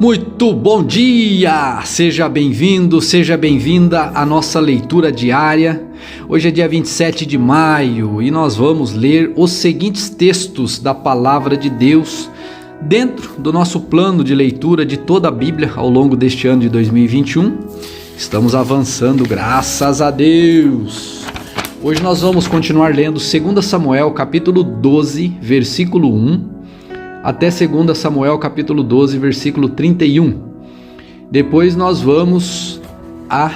Muito bom dia! Seja bem-vindo, seja bem-vinda à nossa leitura diária. Hoje é dia 27 de maio e nós vamos ler os seguintes textos da Palavra de Deus dentro do nosso plano de leitura de toda a Bíblia ao longo deste ano de 2021. Estamos avançando, graças a Deus! Hoje nós vamos continuar lendo 2 Samuel capítulo 12, versículo 1, até 2 Samuel capítulo 12, versículo 31. Depois nós vamos a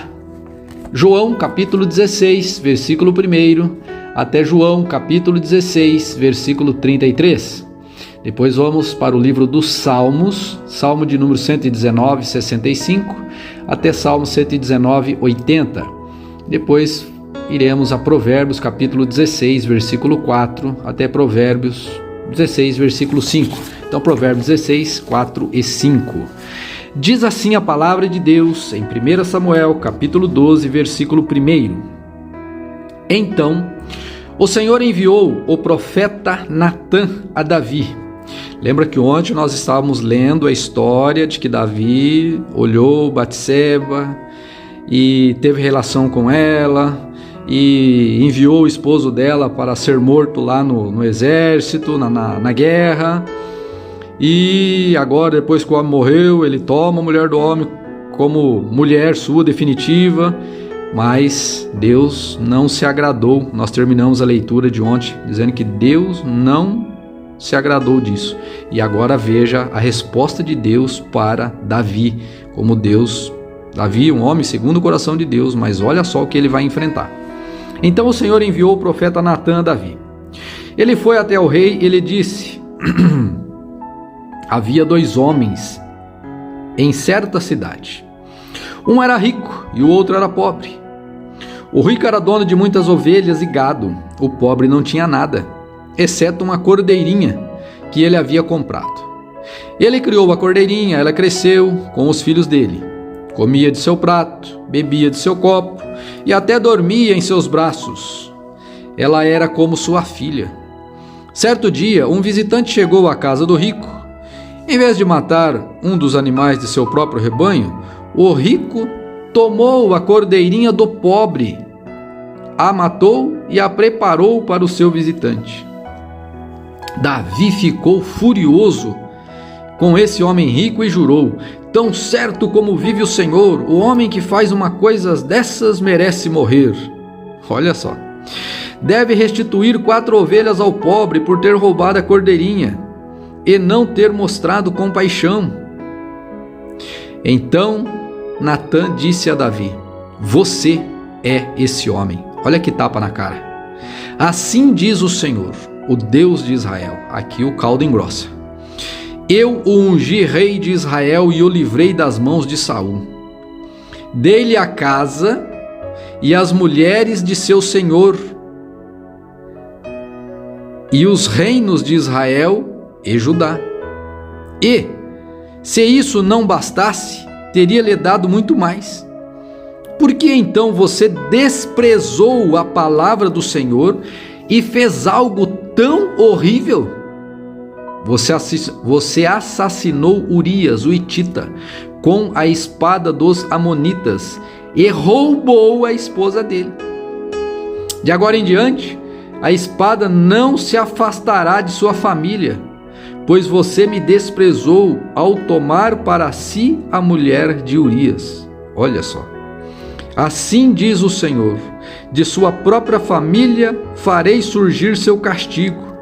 João capítulo 16, versículo 1, até João capítulo 16, versículo 33. Depois vamos para o livro dos Salmos, Salmo de número 119, 65, até Salmo 119, 80. Depois iremos a Provérbios capítulo 16, versículo 4, até Provérbios 16, versículo 5. Então, Provérbios 16, 4 e 5. Diz assim a palavra de Deus em 1 Samuel, capítulo 12, versículo 1. Então, o Senhor enviou o profeta Natã a Davi. Lembra que ontem nós estávamos lendo a história de que Davi olhou Batseba e teve relação com ela, e enviou o esposo dela para ser morto lá no exército, na guerra. E agora, depois que o homem morreu, ele toma a mulher do homem como mulher sua definitiva, mas Deus não se agradou. Nós terminamos a leitura de ontem dizendo que Deus não se agradou disso. E agora veja a resposta de Deus para Davi, como Davi, um homem segundo o coração de Deus, mas olha só o que ele vai enfrentar. Então o Senhor enviou o profeta Natã a Davi. Ele foi até o rei e lhe disse: havia 2 homens em certa cidade. Um era rico e o outro era pobre. O rico era dono de muitas ovelhas e gado. O pobre não tinha nada, exceto uma cordeirinha que ele havia comprado. Ele criou a cordeirinha, ela cresceu com os filhos dele. Comia de seu prato, bebia de seu copo e até dormia em seus braços. Ela era como sua filha. Certo dia, um visitante chegou à casa do rico. Em vez de matar um dos animais de seu próprio rebanho, o rico tomou a cordeirinha do pobre, a matou e a preparou para o seu visitante. Davi ficou furioso com esse homem rico e jurou: tão certo como vive o Senhor, o homem que faz uma coisa dessas merece morrer. Olha só. Deve restituir 4 ovelhas ao pobre por ter roubado a cordeirinha e não ter mostrado compaixão. Então Natã disse a Davi: você é esse homem. Olha que tapa na cara. Assim diz o Senhor, o Deus de Israel. Aqui o caldo engrossa. Eu o ungi rei de Israel e o livrei das mãos de Saul. Dei-lhe a casa e as mulheres de seu senhor e os reinos de Israel e Judá. E, se isso não bastasse, teria-lhe dado muito mais. Por que então você desprezou a palavra do Senhor e fez algo tão horrível? Você assassinou Urias, o hitita, com a espada dos amonitas e roubou a esposa dele. De agora em diante, a espada não se afastará de sua família, pois você me desprezou ao tomar para si a mulher de Urias. Olha só. Assim diz o Senhor: de sua própria família farei surgir seu castigo.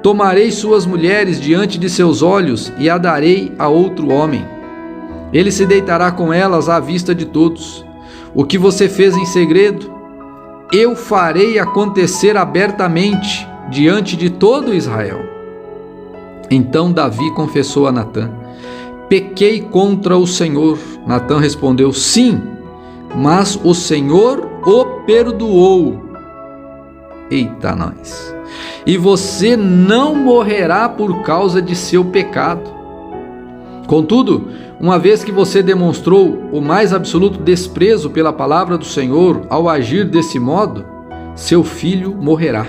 Tomarei suas mulheres diante de seus olhos e a darei a outro homem. Ele se deitará com elas à vista de todos. O que você fez em segredo, eu farei acontecer abertamente diante de todo Israel. Então Davi confessou a Natã: pequei contra o Senhor. Natã respondeu: sim, mas o Senhor o perdoou. Eita nós! E você não morrerá por causa de seu pecado. Contudo, uma vez que você demonstrou o mais absoluto desprezo pela palavra do Senhor ao agir desse modo, seu filho morrerá.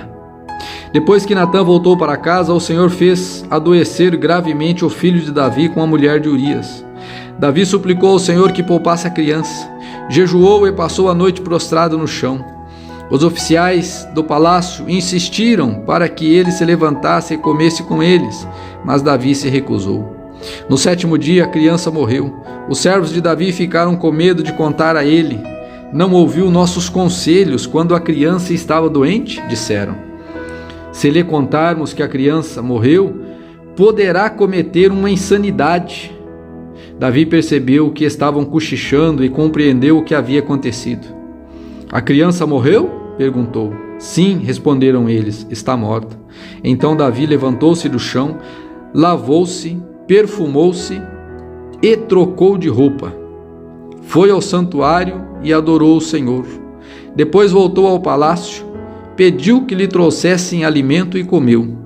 Depois que Natã voltou para casa, o Senhor fez adoecer gravemente o filho de Davi com a mulher de Urias. Davi suplicou ao Senhor que poupasse a criança. Jejuou e passou a noite prostrado no chão. Os oficiais do palácio insistiram para que ele se levantasse e comesse com eles, mas Davi se recusou. No 7º dia, a criança morreu. Os servos de Davi ficaram com medo de contar a ele. Não ouviu nossos conselhos quando a criança estava doente? Disseram. Se lhe contarmos que a criança morreu, poderá cometer uma insanidade. Davi percebeu que estavam cochichando e compreendeu o que havia acontecido. A criança morreu? Perguntou. Sim, responderam eles, está morta. Então Davi levantou-se do chão, lavou-se, perfumou-se e trocou de roupa. Foi ao santuário e adorou o Senhor. Depois voltou ao palácio, pediu que lhe trouxessem alimento e comeu.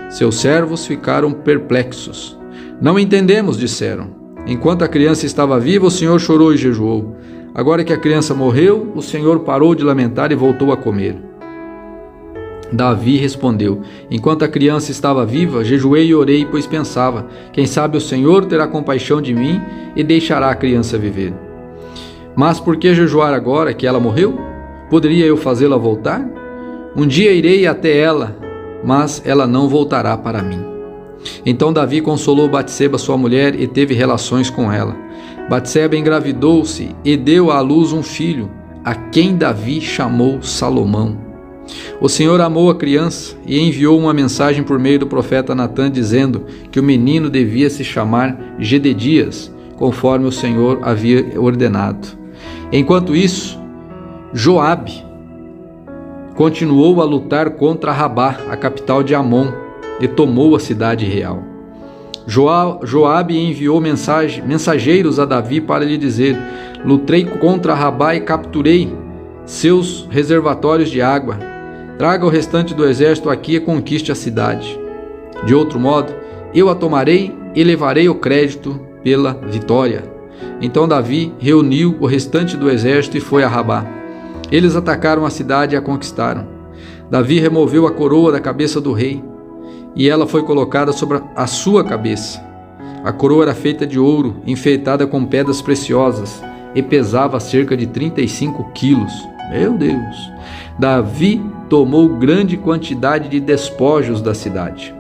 Seus servos ficaram perplexos. Não entendemos, disseram. Enquanto a criança estava viva, o Senhor chorou e jejuou. Agora que a criança morreu, o Senhor parou de lamentar e voltou a comer. Davi respondeu: enquanto a criança estava viva, jejuei e orei, pois pensava: quem sabe o Senhor terá compaixão de mim e deixará a criança viver. Mas por que jejuar agora que ela morreu? Poderia eu fazê-la voltar? Um dia irei até ela, mas ela não voltará para mim. Então Davi consolou Batseba, sua mulher, e teve relações com ela. Batseba engravidou-se e deu à luz um filho, a quem Davi chamou Salomão. O Senhor amou a criança e enviou uma mensagem por meio do profeta Natã, dizendo que o menino devia se chamar Gededias, conforme o Senhor havia ordenado. Enquanto isso, Joabe continuou a lutar contra Rabá, a capital de Amon, e tomou a cidade real. Joabe enviou mensageiros a Davi para lhe dizer: lutei contra Rabá e capturei seus reservatórios de água. Traga o restante do exército aqui e conquiste a cidade. De outro modo, eu a tomarei e levarei o crédito pela vitória. Então Davi reuniu o restante do exército e foi a Rabá. Eles atacaram a cidade e a conquistaram. Davi removeu a coroa da cabeça do rei, e ela foi colocada sobre a sua cabeça. A coroa era feita de ouro, enfeitada com pedras preciosas, e pesava cerca de 35 quilos. Meu Deus! Davi tomou grande quantidade de despojos da cidade.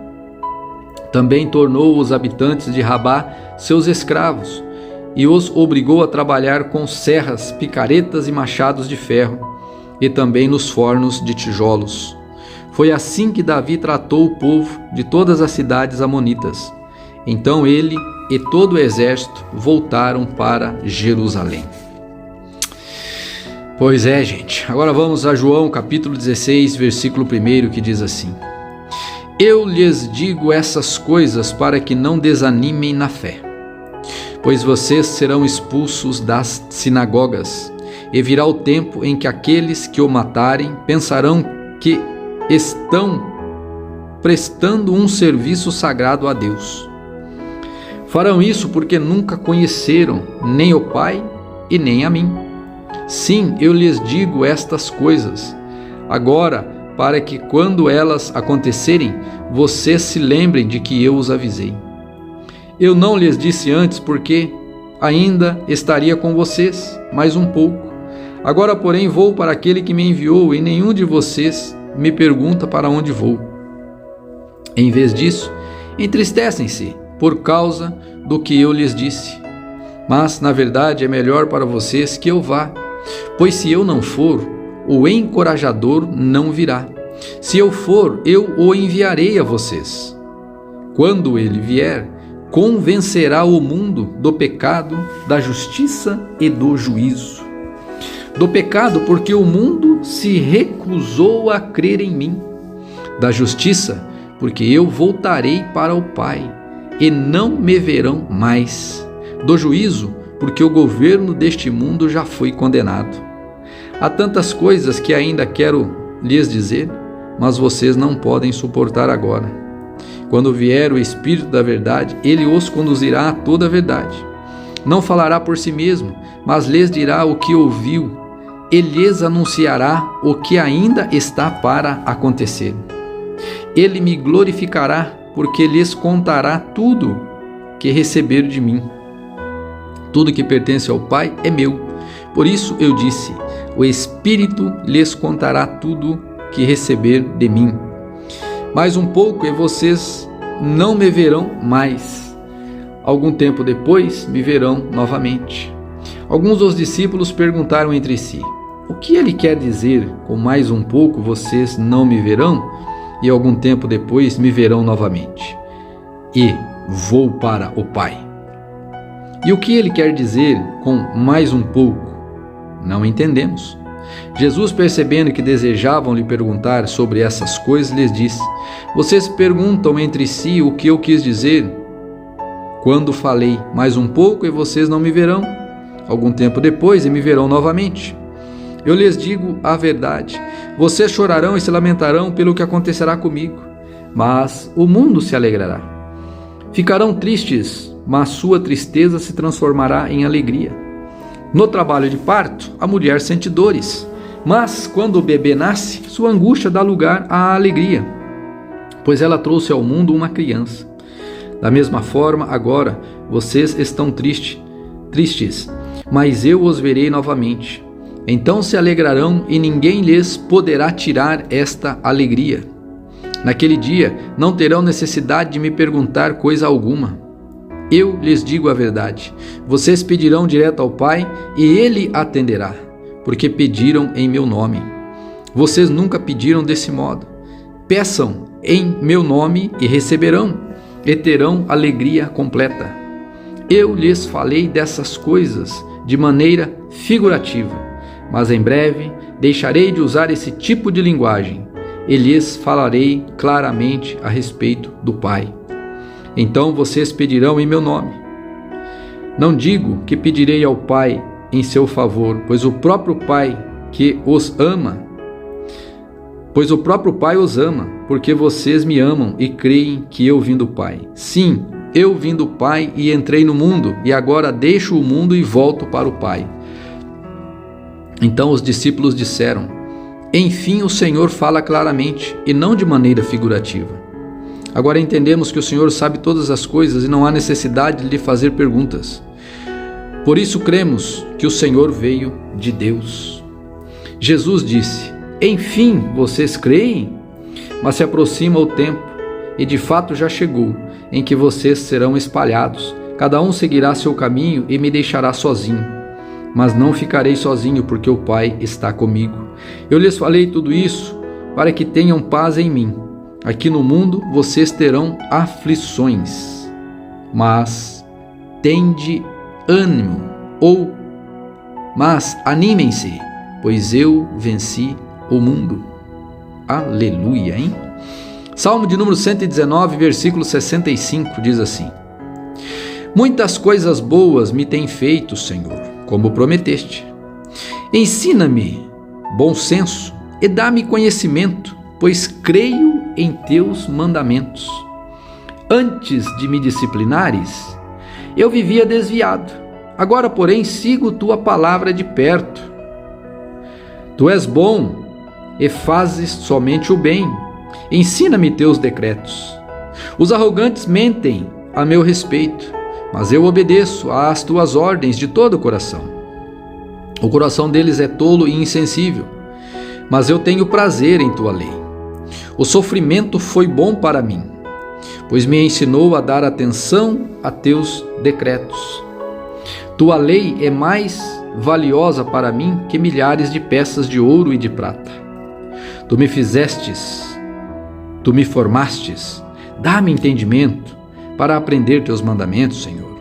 Também tornou os habitantes de Rabá seus escravos, e os obrigou a trabalhar com serras, picaretas e machados de ferro, e também nos fornos de tijolos. Foi assim que Davi tratou o povo de todas as cidades amonitas. Então ele e todo o exército voltaram para Jerusalém. Pois é, gente. Agora vamos a João capítulo 16, versículo 1, que diz assim: eu lhes digo essas coisas para que não desanimem na fé, pois vocês serão expulsos das sinagogas, e virá o tempo em que aqueles que o matarem pensarão que estão prestando um serviço sagrado a Deus. Farão isso porque nunca conheceram nem o Pai e nem a mim. Sim, eu lhes digo estas coisas agora, para que quando elas acontecerem, vocês se lembrem de que eu os avisei. Eu não lhes disse antes porque ainda estaria com vocês mais um pouco. Agora, porém, vou para aquele que me enviou, e nenhum de vocês me pergunta para onde vou. Em vez disso, entristecem-se por causa do que eu lhes disse. Mas, na verdade, é melhor para vocês que eu vá, pois se eu não for, o encorajador não virá. Se eu for, eu o enviarei a vocês. Quando ele vier, convencerá o mundo do pecado, da justiça e do juízo. Do pecado, porque o mundo se recusou a crer em mim. Da justiça, porque eu voltarei para o Pai, e não me verão mais. Do juízo, porque o governo deste mundo já foi condenado. Há tantas coisas que ainda quero lhes dizer, mas vocês não podem suportar agora. Quando vier o Espírito da verdade, ele os conduzirá a toda a verdade. Não falará por si mesmo, mas lhes dirá o que ouviu, e lhes anunciará o que ainda está para acontecer. Ele me glorificará, porque lhes contará tudo que receber de mim. Tudo que pertence ao Pai é meu. Por isso eu disse: o Espírito lhes contará tudo que receber de mim. Mais um pouco e vocês não me verão mais. Algum tempo depois me verão novamente. Alguns dos discípulos perguntaram entre si: o que ele quer dizer com mais um pouco vocês não me verão e algum tempo depois me verão novamente? E vou para o Pai. E o que ele quer dizer com mais um pouco? Não entendemos. Jesus, percebendo que desejavam lhe perguntar sobre essas coisas, lhes disse: vocês perguntam entre si o que eu quis dizer quando falei mais um pouco e vocês não me verão, algum tempo depois e me verão novamente. Eu lhes digo a verdade: vocês chorarão e se lamentarão pelo que acontecerá comigo, mas o mundo se alegrará. Ficarão tristes, mas sua tristeza se transformará em alegria. No trabalho de parto, a mulher sente dores, mas quando o bebê nasce, sua angústia dá lugar à alegria, pois ela trouxe ao mundo uma criança. Da mesma forma, agora vocês estão tristes, mas eu os verei novamente. Então se alegrarão e ninguém lhes poderá tirar esta alegria. Naquele dia não terão necessidade de me perguntar coisa alguma. Eu lhes digo a verdade: vocês pedirão direto ao Pai e Ele atenderá, porque pediram em meu nome. Vocês nunca pediram desse modo. Peçam em meu nome e receberão, e terão alegria completa. Eu lhes falei dessas coisas de maneira figurativa, mas em breve deixarei de usar esse tipo de linguagem e lhes falarei claramente a respeito do Pai. Então vocês pedirão em meu nome. Não digo que pedirei ao Pai em seu favor, pois o próprio Pai os ama, porque vocês me amam e creem que eu vim do Pai. Sim, eu vim do Pai e entrei no mundo, e agora deixo o mundo e volto para o Pai. Então os discípulos disseram: enfim, o Senhor fala claramente e não de maneira figurativa. Agora entendemos que o Senhor sabe todas as coisas e não há necessidade de lhe fazer perguntas. Por isso cremos que o Senhor veio de Deus. Jesus disse: enfim, vocês creem? Mas se aproxima o tempo, e de fato já chegou, em que vocês serão espalhados. Cada um seguirá seu caminho e me deixará sozinho. Mas não ficarei sozinho, porque o Pai está comigo. Eu lhes falei tudo isso para que tenham paz em mim. Aqui no mundo vocês terão aflições, mas tende ânimo, mas animem-se, pois eu venci o mundo. Aleluia, hein? Salmo de número 119, versículo 65, diz assim: muitas coisas boas me tem feito, Senhor, como prometeste. Ensina-me bom senso e dá-me conhecimento, pois creio em teus mandamentos. Antes de me disciplinares, eu vivia desviado. Agora, porém, sigo tua palavra de perto. Tu és bom e fazes somente o bem. Ensina-me teus decretos. Os arrogantes mentem a meu respeito, mas eu obedeço às tuas ordens de todo o coração. O coração deles é tolo e insensível, mas eu tenho prazer em tua lei. O sofrimento foi bom para mim, pois me ensinou a dar atenção a teus decretos. Tua lei é mais valiosa para mim que milhares de peças de ouro e de prata. Tu me formastes, dá-me entendimento para aprender teus mandamentos, Senhor.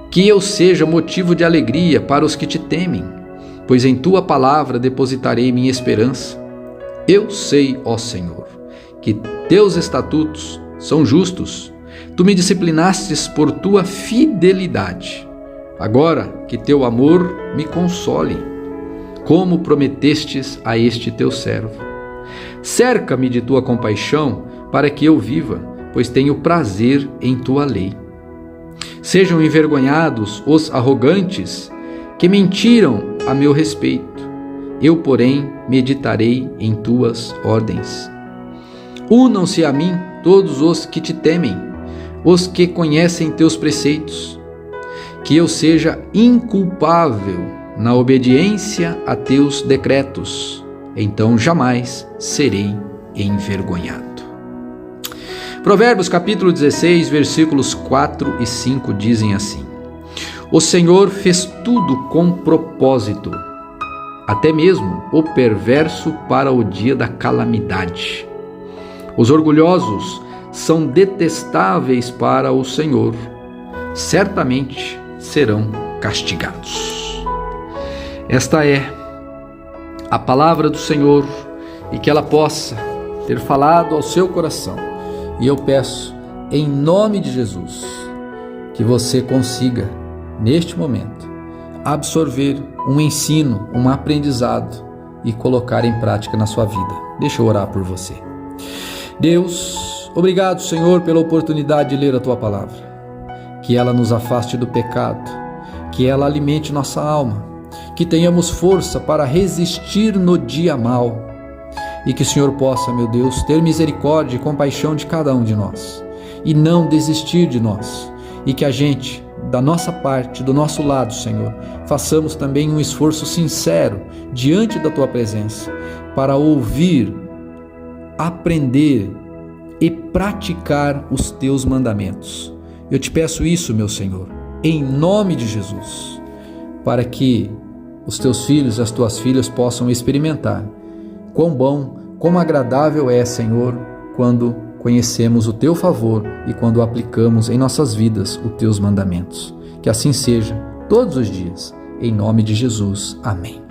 Que eu seja motivo de alegria para os que te temem, pois em tua palavra depositarei minha esperança. Eu sei, ó Senhor, que teus estatutos são justos. Tu me disciplinastes por tua fidelidade. Agora que teu amor me console, como prometestes a este teu servo. Cerca-me de tua compaixão para que eu viva, pois tenho prazer em tua lei. Sejam envergonhados os arrogantes que mentiram a meu respeito. Eu, porém, meditarei em tuas ordens. Unam-se a mim todos os que te temem, os que conhecem teus preceitos. que eu seja inculpável na obediência a teus decretos, então jamais serei envergonhado. Provérbios capítulo 16, versículos 4 e 5 dizem assim: O Senhor fez tudo com propósito, até mesmo o perverso para o dia da calamidade. Os orgulhosos são detestáveis para o Senhor, certamente serão castigados. Esta é a palavra do Senhor, e que ela possa ter falado ao seu coração. E eu peço, em nome de Jesus, que você consiga, neste momento, absorver um ensino, um aprendizado e colocar em prática na sua vida. Deixa eu orar por você. Deus, obrigado, Senhor, pela oportunidade de ler a Tua palavra. Que ela nos afaste do pecado, que ela alimente nossa alma, que tenhamos força para resistir no dia mau, e que o Senhor possa, meu Deus, ter misericórdia e compaixão de cada um de nós, e não desistir de nós, e que a gente, da nossa parte, do nosso lado, Senhor, façamos também um esforço sincero diante da Tua presença, para ouvir, aprender e praticar os Teus mandamentos. Eu te peço isso, meu Senhor, em nome de Jesus, para que os Teus filhos e as Tuas filhas possam experimentar quão bom, quão agradável é, Senhor, quando conhecemos o Teu favor e quando aplicamos em nossas vidas os Teus mandamentos. Que assim seja todos os dias, em nome de Jesus. Amém.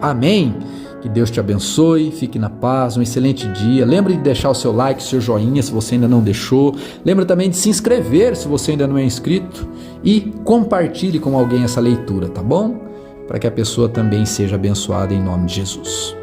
Amém. Que Deus te abençoe, fique na paz, um excelente dia. Lembre de deixar o seu like, o seu joinha, se você ainda não deixou. Lembra também de se inscrever, se você ainda não é inscrito. E compartilhe com alguém essa leitura, tá bom? Para que a pessoa também seja abençoada em nome de Jesus.